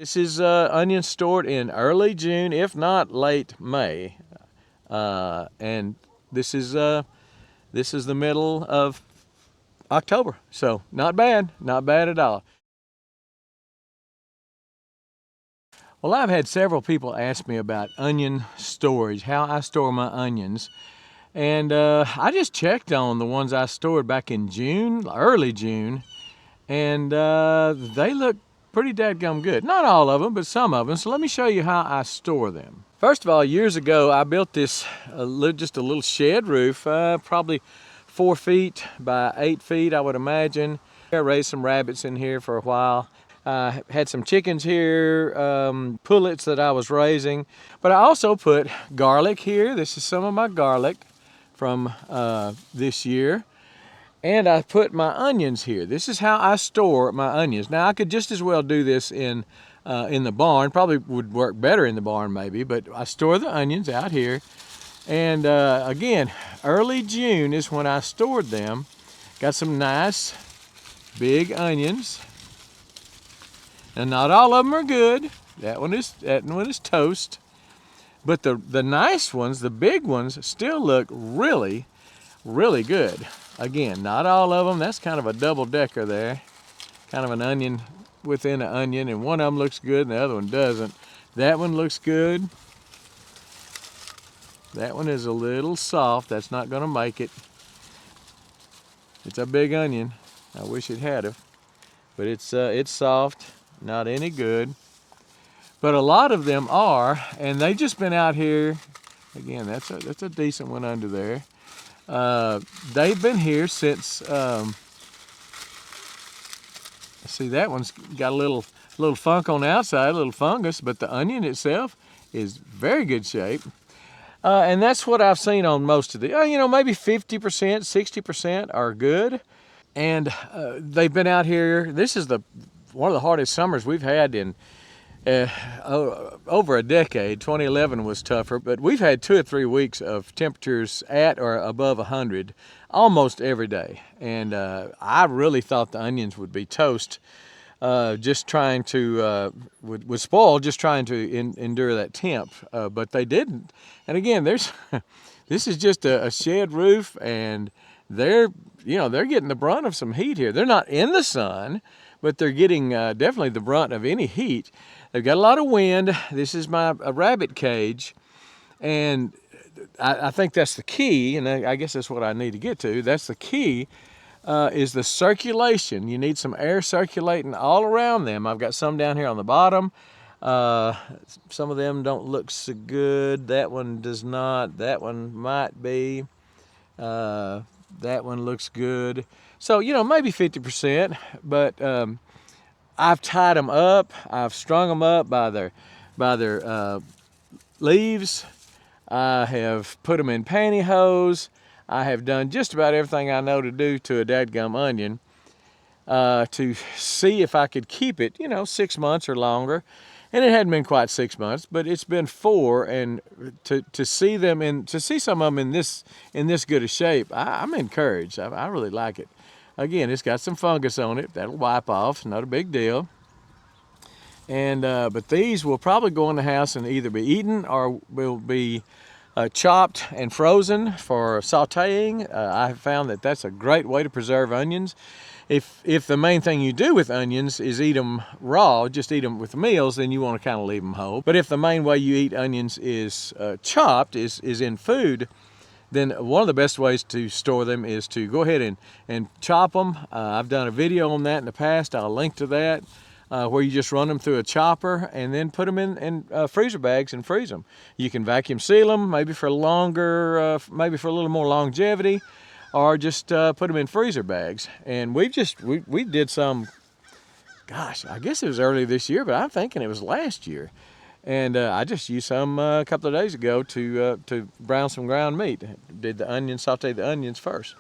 This is onions stored in early June, if not late May, and this is the middle of October. So not bad at all. Well, I've had several people ask me about onion storage, how I store my onions. And I just checked on the ones I stored back in June, early June, and they look pretty dadgum good. Not all of them, but some of them. So let me show you how I store them. First of all, years ago, I built this just a little shed roof, probably 4 feet by 8 feet, I would imagine. I raised some rabbits in here for a while. Had some chickens here, pullets that I was raising. But I also put garlic here. This is some of my garlic from this year. And I put my onions here. This is how I store my onions. Now I could just as well do this in the barn. Probably would work better in the barn maybe, but I store the onions out here. And again, early June is when I stored them. Got some nice big onions. And not all of them are good. That one is toast. But the nice ones, the big ones, still look really, really good. Again, not all of them. That's kind of a double decker there. Kind of an onion within an onion, and one of them looks good and the other one doesn't. That one looks good. That one is a little soft. That's not gonna make it. It's a big onion. I wish it had it, but it's soft, not any good. But a lot of them are, and they've just been out here. Again, that's a decent one under there. They've been here since, see, that one's got a little funk on the outside, a little fungus, but the onion itself is very good shape. And that's what I've seen on most of the, maybe 50%, 60% are good. And they've been out here. This is one of the hardest summers we've had in over a decade. 2011 was tougher, but we've had 2 or 3 weeks of temperatures at or above 100 almost every day. And I really thought the onions would be toast, just trying to, would spoil just trying to endure that temp, but they didn't. And again, this is just a shed roof, and they're getting the brunt of some heat here. They're not in the sun, but they're getting definitely the brunt of any heat. They've got a lot of wind. This is a rabbit cage, and I think that's the key, and I guess that's what I need to get to. That's the key, is the circulation. You need some air circulating all around them. I've got some down here on the bottom. Some of them don't look so good. That one does not. That one might be. That one looks good. So, maybe 50%, but I've tied them up. I've strung them up by their leaves. I have put them in pantyhose. I have done just about everything I know to do to a dadgum onion to see if I could keep it, 6 months or longer. And it hadn't been quite 6 months, but it's been 4. And to see some of them in this good a shape, I'm encouraged. I really like it. Again, it's got some fungus on it. That'll wipe off. Not a big deal. And but these will probably go in the house and either be eaten or will be chopped and frozen for sautéing. I have found that that's a great way to preserve onions. If the main thing you do with onions is eat them raw, just eat them with meals, then you want to kind of leave them whole. But if the main way you eat onions is chopped, is in food, then one of the best ways to store them is to go ahead and chop them. I've done a video on that in the past. I'll link to that, where you just run them through a chopper and then put them in freezer bags and freeze them. You can vacuum seal them, maybe for longer, maybe for a little more longevity, or just put them in freezer bags. And we did some, gosh, I guess it was early this year, but I'm thinking it was last year. And I just used some a couple of days ago to brown some ground meat. Did the onions, sauteed the onions first.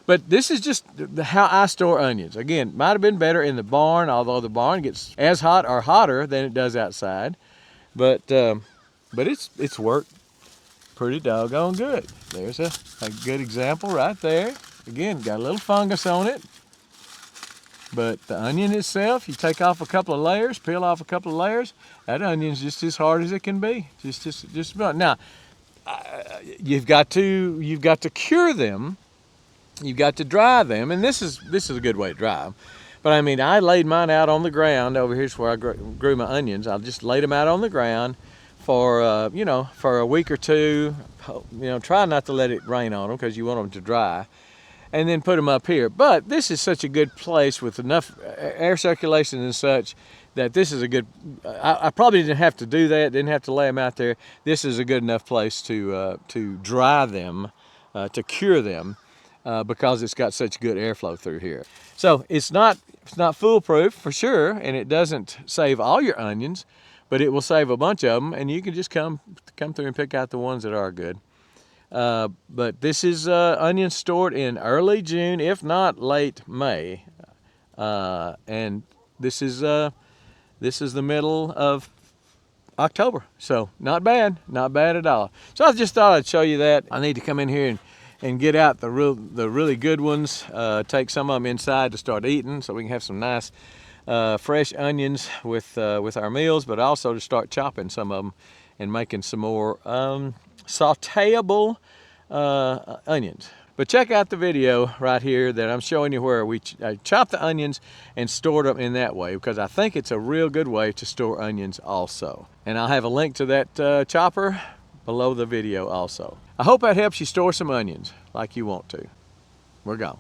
But this is just how I store onions. Again, might have been better in the barn, although the barn gets as hot or hotter than it does outside. But it's worked pretty doggone good. There's a good example right there. Again, got a little fungus on it, But the onion itself, you take off a couple of layers, peel off a couple of layers, that onion's just as hard as it can be. Just about. Now, you've got to cure them. You've got to dry them, and this is a good way to dry them. But I mean, I laid mine out on the ground. Over here's where I grew my onions. I just laid them out on the ground for for a week or two. Try not to let it rain on them because you want them to dry, and then put them up here. But this is such a good place with enough air circulation and such that this is a good. I probably didn't have to do that. Didn't have to lay them out there. This is a good enough place to dry them, to cure them. Because it's got such good airflow through here. So it's not foolproof for sure, and it doesn't save all your onions, but it will save a bunch of them, and you can just come through and pick out the ones that are good. But this is onions stored in early June, if not late May, and this is the middle of October. So not bad at all. So I just thought I'd show you that. I need to come in here and get out the really good ones, take some of them inside to start eating so we can have some nice fresh onions with our meals, but also to start chopping some of them and making some more sauteable onions. But check out the video right here that I'm showing you where we chop the onions and store them in that way, because I think it's a real good way to store onions also. And I'll have a link to that chopper below the video also. I hope that helps you store some onions like you want to. We're gone.